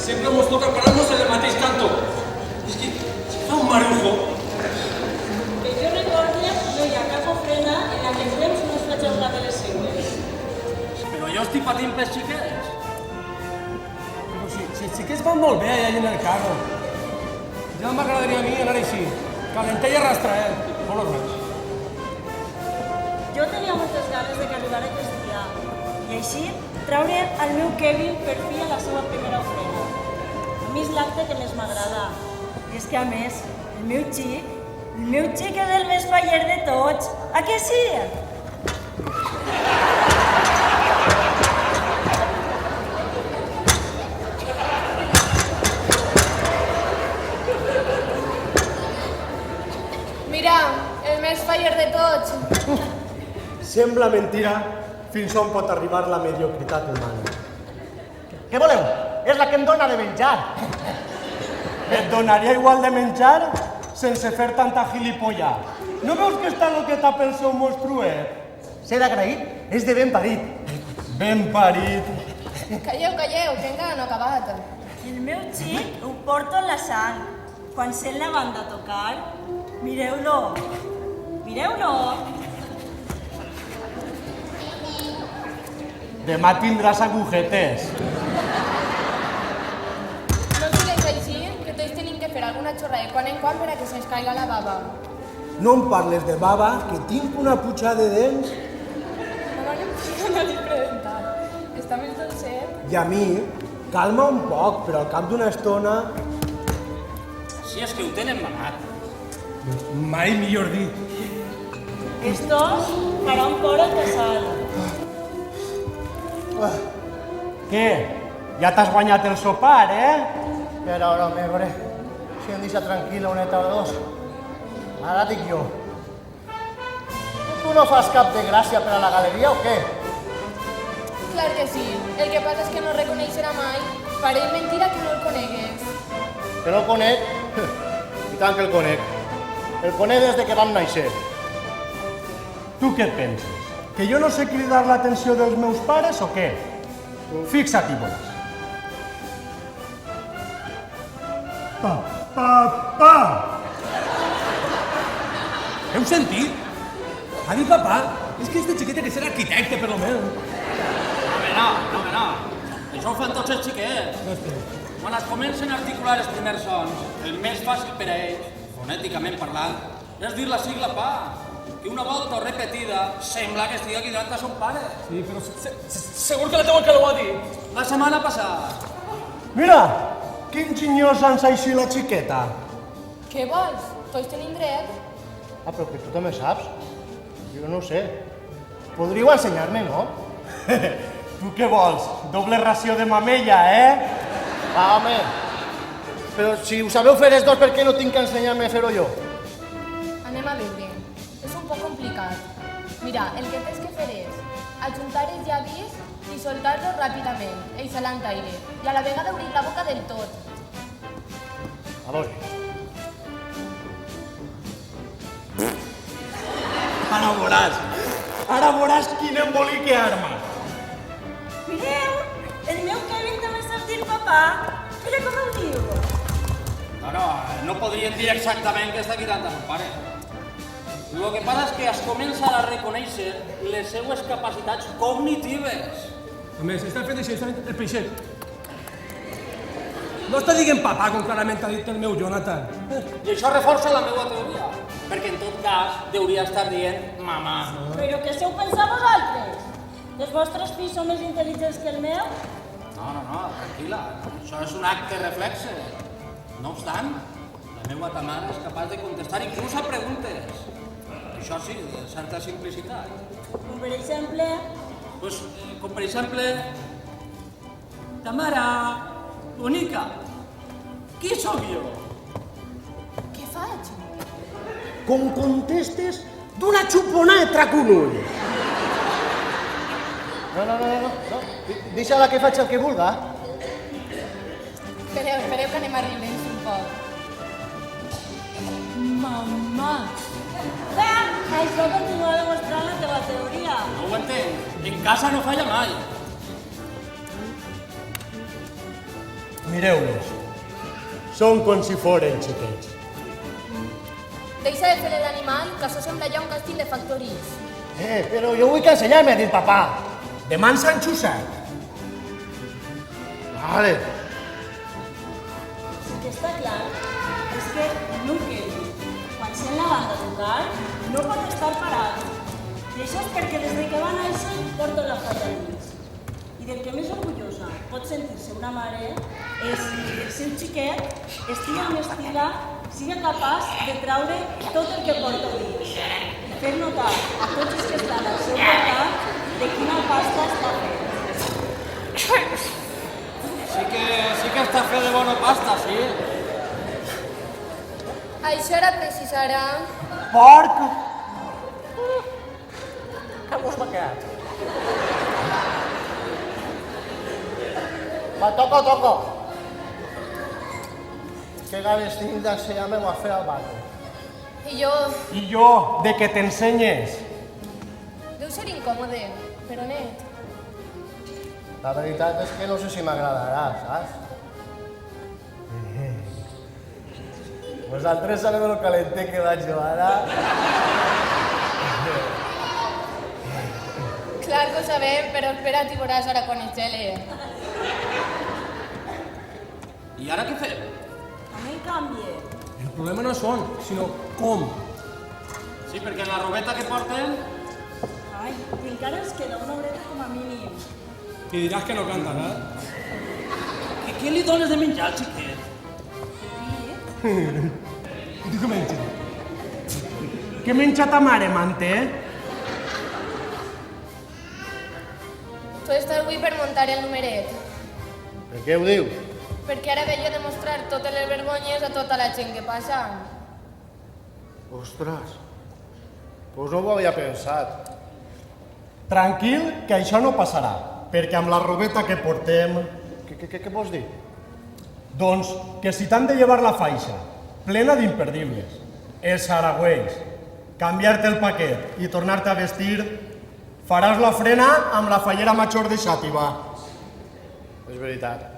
Sempre mos toca parar-nos en el mateix canto. És que fa un marujo. Que jo recorde, no hi ha cap ofrena en la que el temps no es faci una de les seues. Però jo estic patint pels xiquets. Però si els xiquets van molt bé allà en el carro. Ja m'agradaria a mi anar així. Calentar i arrastrar, com els meus. Jo tenia moltes ganes de que arribara aquest dia. I així, traure el meu Kevin per fi a la seva primera ofrena. A mi és l'acte que més m'agrada. I és que, a més, el meu xic és el més faller de tots. A què sí? Mira, el més faller de tots. Sembla mentira fins on pot arribar la mediocritat humana. Què voleu? És la que em dóna de menjar. Et donaria igual de menjar sense fer tanta gilipolla. No veus que està loqueta pel seu monstruet? Ser agraït és de ben parit. Ben parit. Calleu, que encara no ha acabat. El meu xic ho porto en la sang. Quan sent la banda tocar, mireu-lo. Mireu-lo. Demà tindràs agujetes. No sigues així, que tots tenim que fer alguna xorra de quan en quan per a que se'ns caiga la baba. No em parles de baba, que tinc una putxada de dents. No t'he preguntat. Està més dolcet? I a mi, calma un poc, però al cap d'una estona... Si és que ho tenen manat. Mai millor dit. Estos faran por al casal. Què? Ja t'has guanyat el sopar, Però ara, mebre, si em deixa tranquil·la uneta o dos. Ara dic jo. Tu no fas cap de gràcia per a la galeria o què? Clar que sí. El que passa és que no reconeixerà mai. Pareix mentira que no el conegues. Que no el conec? I tant que el conec. El conec des de que vam néixer. Tu què et penses? Que jo no sé cridar l'atenció dels meus pares o què? Fixa't i veuràs. Pa, pa, pa! Heu sentit? Ha dit papà. És que este xiquet té que ser arquitecte, per lo menys. No. Això ho fan tots els xiquets. Quan es comencen a articular els primers sons, el més fàcil per a ells, fonèticament parlant, és dir la sigla pa. Que una volta repetida sembla que estigui cridant a son pare. Sí, però segur que la teua que ho ha dit. La setmana passada. Mira, que enginyós ens així la xiqueta. Què vols? Tots tenim dret. Ah, però que tu també saps? Jo no ho sé. Podríeu ensenyar-me, no? Tu què vols? Doble ració de mamella, Ah, home. Però si ho sabeu fer els dos, per què no tinc que ensenyar-me a fer-ho jo? Anem a veure. És un poc complicat. Mira, el que tens que fer és ajuntar els llavis i soltar-los ràpidament, exhalant aire, i a la vegada obrir la boca del tot. A veure. Ara veuràs quin embolic que arma. Mireu, el meu Kevin també sap dir papà. Mira com ho diu. No podrien dir exactament que està cridant a son pare. El que passa és que es comença a reconèixer les seues capacitats cognitives. A més, està fent això, està fent el peixet. No està dient papà, com clarament ha dit el meu Jonathan. I això reforça la meva teoria, perquè en tot cas hauria estar dient mamà. Però què sou pensar vosaltres? Els vostres fills són més intel·ligents que el meu? No, tranquil·la. Això és un acte reflexe. No obstant, la meva tamara és capaç de contestar inclús a preguntes. Això sí, de certa simplicitat. Com per exemple... Pues, com per exemple... Tamara, bonica, qui sóc jo? Què faig? Com contestes, d'una xuponada et trac un ull. No. Deixa-la que faig el que vulga. Espereu que anem a riure'ns un poc. Mamà! Això continua demostrant la teva teoria. No ho entenc. En casa no falla mai. Mireu-los. Són com si foren xiquets. Deixa de fer l'animal, que això sembla ja un càsting de factoris. Però jo vull que ensenyar-me, ha dit papà. Demà en Sant Josep. Vale. El que està clar és que el meu Kevin, quan sent la banda tocar, no pot estar parat. I això és perquè des de que va néixer porto la flauta al mig. I del que més orgullosa pot sentir-se una mare és que el seu xiquet estigui envestigat, sigui capaç de traure tot el que porta dins i fer notar a tots els que estan al seu costat de quina pasta està fent. Sí que està fet de bona pasta, sí. Això era precisarà... Porc! Que vos m'ha quedat? Va, toco. Que ganes tinc d'ensenyar-me-ho a fer al barco. I jo... I jo, de que t'ensenyes. Deu ser incòmode, però net. La veritat és que no sé si m'agradarà, saps? Vosaltres sabeu el calenter que vaig jo ara? Clar que ho sabem, però espera't i veuràs ara quan es gele. I ara què fem? A mi canvia. El problema no són, sinó com. Sí, perquè en la robeta que porten... Ai, i encara ens queda una horeta com a mínim. I diràs que no canten, eh? Què li dones de menjar al xiquet? I tu què menges? Què menja ta mare, mante? Tu estàs avui per muntar el numeret, Per què ho diu? perquè ara ve jo demostrar totes les vergonyes a tota la gent que passa. Ostres, doncs no ho havia pensat. Tranquil, que això no passarà, perquè amb la robeta que portem... Què vols dir? Doncs que si t'han de llevar la faixa, plena d'imperdibles, els saragüells, canviar-te el paquet i tornar-te a vestir, faràs la frena amb la fallera major de Xàtiva. És veritat.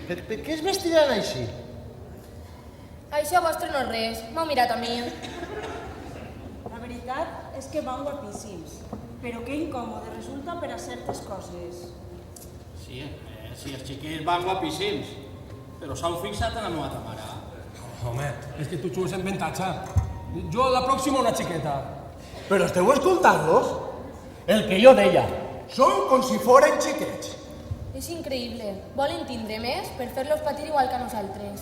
Per què es vestiran així? Això vostre no és res, m'heu mirat a mi. La veritat és que van guapíssims, però que incòmode resulta per a certes coses. Sí, els xiquets van guapíssims, però s'heu fixat en la meva mare. Home, és que tu xules en avantatge. Jo a la pròxima una xiqueta. Però esteu escoltant-los? El que jo deia, són com si foren xiquets. És increïble. Volen tindre més per fer-los patir igual que nosaltres.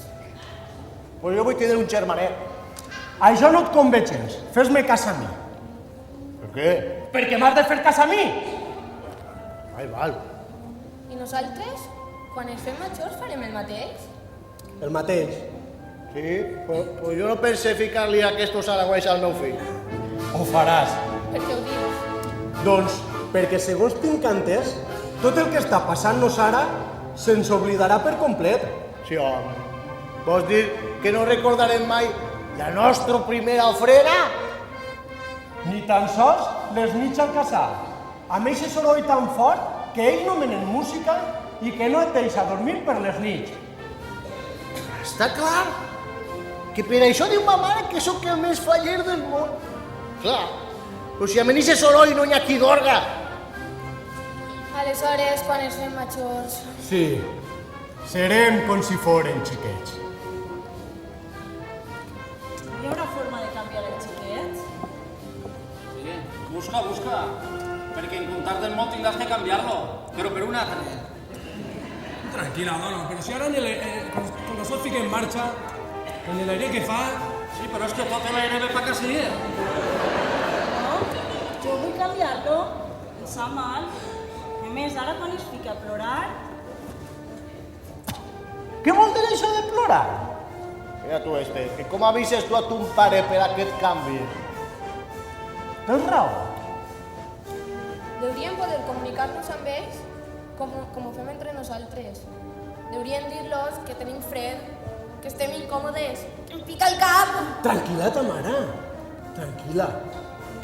Pues jo vull tindre un germanet. Això no et convé gens. Fes-me cas a mi. Per què? Perquè m'has de fer cas a mi. Ai, val. I nosaltres, quan ens fem majors, farem el mateix? El mateix. Sí? Pues jo no pense ficar-li aquests aragüells al meu fill. Ho faràs. Per què ho dius? Doncs perquè segons tinc entès, tot el que està passant-nos ara se'ns oblidarà per complet. Sí, home. Vols dir que no recordarem mai la nostra primera ofrena? Ni tan sols les nits al casar. Amb aquest soroll tan fort que ells no menen música i que no et deixa dormir per les nits. Està clar que per això diu ma mare que sóc el més faller del món. Clar, però si amb aquest soroll no hi ha qui dorga. Aleshores, quan ens fem majors... Sí, serem com si foren xiquets. Hi haurà forma de canviar els xiquets? Sí, busca, perquè en comptar del món tindràs que canviar-lo, però per un altre. Tranquil·la, dona, però si ara quan això es fica en marxa, con l'aire que fa... Sí, però és que tot l'aire ve pa que sigui. No, jo vull canviar-lo. Em sap mal. A més, ara quan es fica a plorar... Què vol dir això de plorar? Mira tu, que com avises tu a ton pare per aquest canvi? Tens raó. Deuríem poder comunicar-nos amb ells com ho fem entre nosaltres. Deuríem dir-los que tenim fred, que estem incòmodes, que em pica el cap. Tranquil·la, ta mare. Tranquil·la.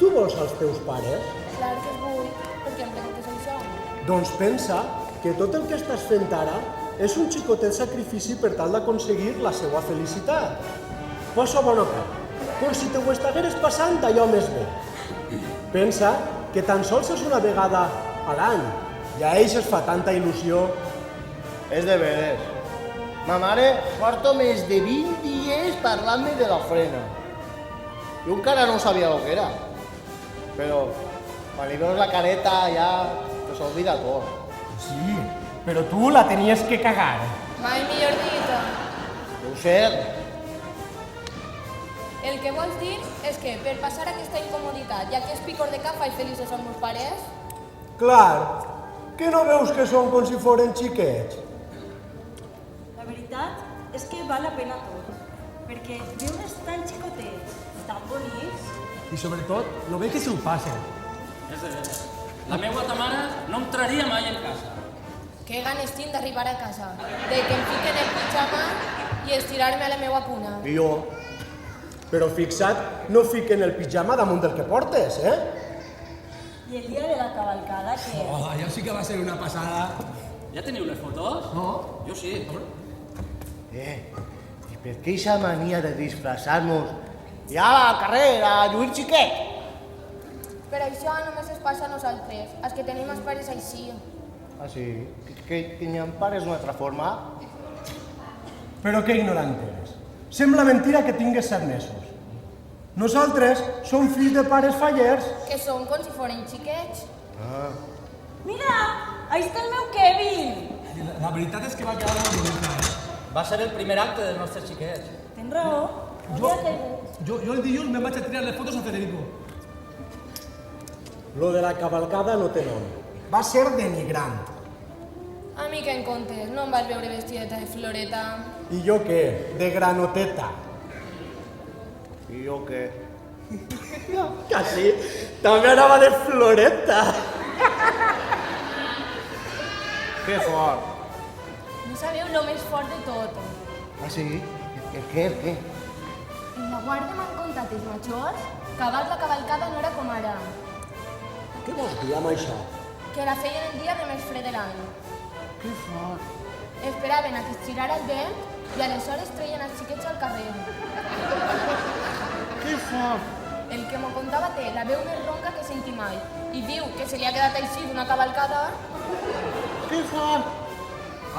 Tu vols els teus pares? Clar que es vull, perquè em preguntes això. Doncs pensa que tot el que estàs fent ara és un xicotet sacrifici per tal d'aconseguir la seva felicitat. Posa bona cara, com si te ho estigueres passant d'allò més bé. Pensa que tan sols és una vegada a l'any i a ells es fa tanta il·lusió. És de veres. Ma mare porto més de 20 dies parlant-me de l'ofrena. Jo encara no sabia el que era. Però quan li veus la careta ja te s'olvida tot. Sí, però tu la tenies que cagar. Mai millor dit. Deu ser. El que vols dir és que per passar aquesta incomoditat i aquest picor de cap faig feliços els meus pares? Clar, que no veus que són com si foren xiquets? La veritat és que val la pena tot, perquè viures tan xicotets, tan bonics... I sobretot, no ve que s'ho passen. És de veres. La meua tamara no entraria mai en casa. Que ganes tinc d'arribar a casa, de que em fiquen el pijama i estirar-me a la meua cuna. I jo. Però fixa't, no fiquen el pijama damunt del que portes, eh? I el dia de la cavalcada, que... Oh, allò sí que va ser una passada. Ja teniu les fotos? No? Jo sí. I per què aquesta mania de disfressar-nos ja al carrer, a lluir xiquet? Per això només es passa a nosaltres, els que tenim els pares així. Ah, sí? Que teníem pares d'una altra forma? Però que ignorant eres. Sembla mentira que tingues 7 mesos. Nosaltres som fills de pares fallers. Que són com si foren xiquets. Mira, ahí està el meu Kevin! La veritat és que va quedar molt bonica, eh? Va ser el primer acte dels nostres xiquets. Tens raó, Jo, hauria caigut. jo el dilluns me'n vaig a tirar les fotos a Federico. Lo de la cavalcada no té nom. Va ser denigrant. A mi que en comptes, no em vas veure vestideta de floreta. I jo què? De granoteta. I jo què? Quasi. També anava de floreta. Que fort. No sabeu el més fort de tot. Ah, sí? El què? En la guàrdia m'han contat els majors que abans la cavalcada no era com ara, Què vols dir amb això? que la feien el dia de més fred de l'any. Que fort. Esperaven a que es girara el vent i aleshores treien els xiquets al carrer. Que fort. El que m'ho contava té la veu més ronca que senti mai i diu que se li ha quedat així d'una cavalcada. Que fort.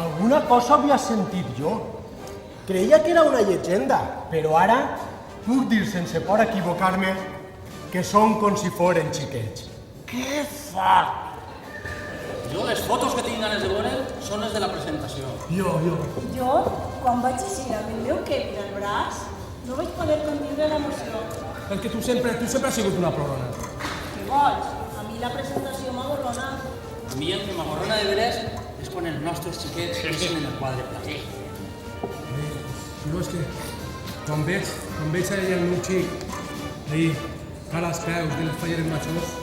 Alguna cosa havia sentit jo. Creia que era una llegenda, però ara puc dir sense por equivocar-me que són com si foren xiquets. Que fort. Jo les fotos que tinc ganes de veure són les de la presentació. Jo. Jo, quan vaig eixir amb el meu Kevin al braç, no vaig poder contindre l'emoció. Perquè tu sempre has sigut una plorona. Què vols? A mi la presentació m'aborrona. A mi el que m'aborrona de veres és quan els nostres xiquets deixen en el quadre plàstic. No, és que quan veig allà el meu xic, ahir, cara als peus de les falleres majors,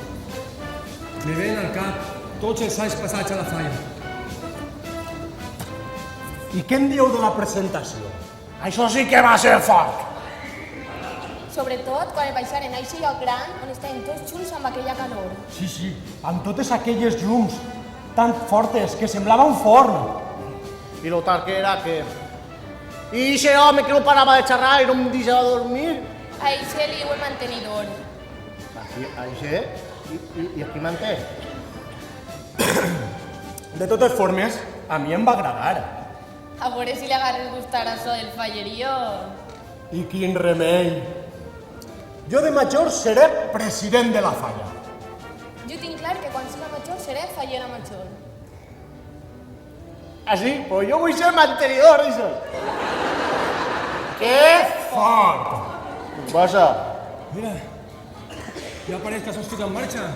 me ven al cap tots els anys passats a la falla. I què en dieu de la presentació? Això sí que va ser fort. Sobretot quan el baixaren a aquest lloc gran on estaven tots junts amb aquella calor. Sí, amb totes aquelles llums tan fortes que semblava un forn. I lo tard que era que... I aquest home que no parava de xerrar i no em deixava dormir. A aquest li diu el mantenidor. Aquest? I aquí manté? De totes formes, a mi em va agradar. A veure si li agarres gustar això del fallerío. I quin remei. Jo de major seré president de la falla. Jo tinc clar que quan siga major seré fallera major. Ah, sí? Pues jo vull ser mantenidor, això. Que fort! Què passa? Mira, ja pareix que això estic en marxa.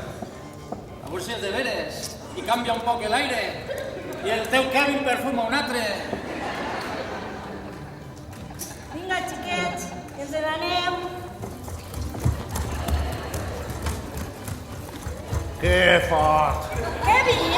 A veure si és de veres i canvia un poc l'aire i el teu Kevin perfuma un altre. Vinga, xiquets, que ens n'anem. Que fort. Kevin!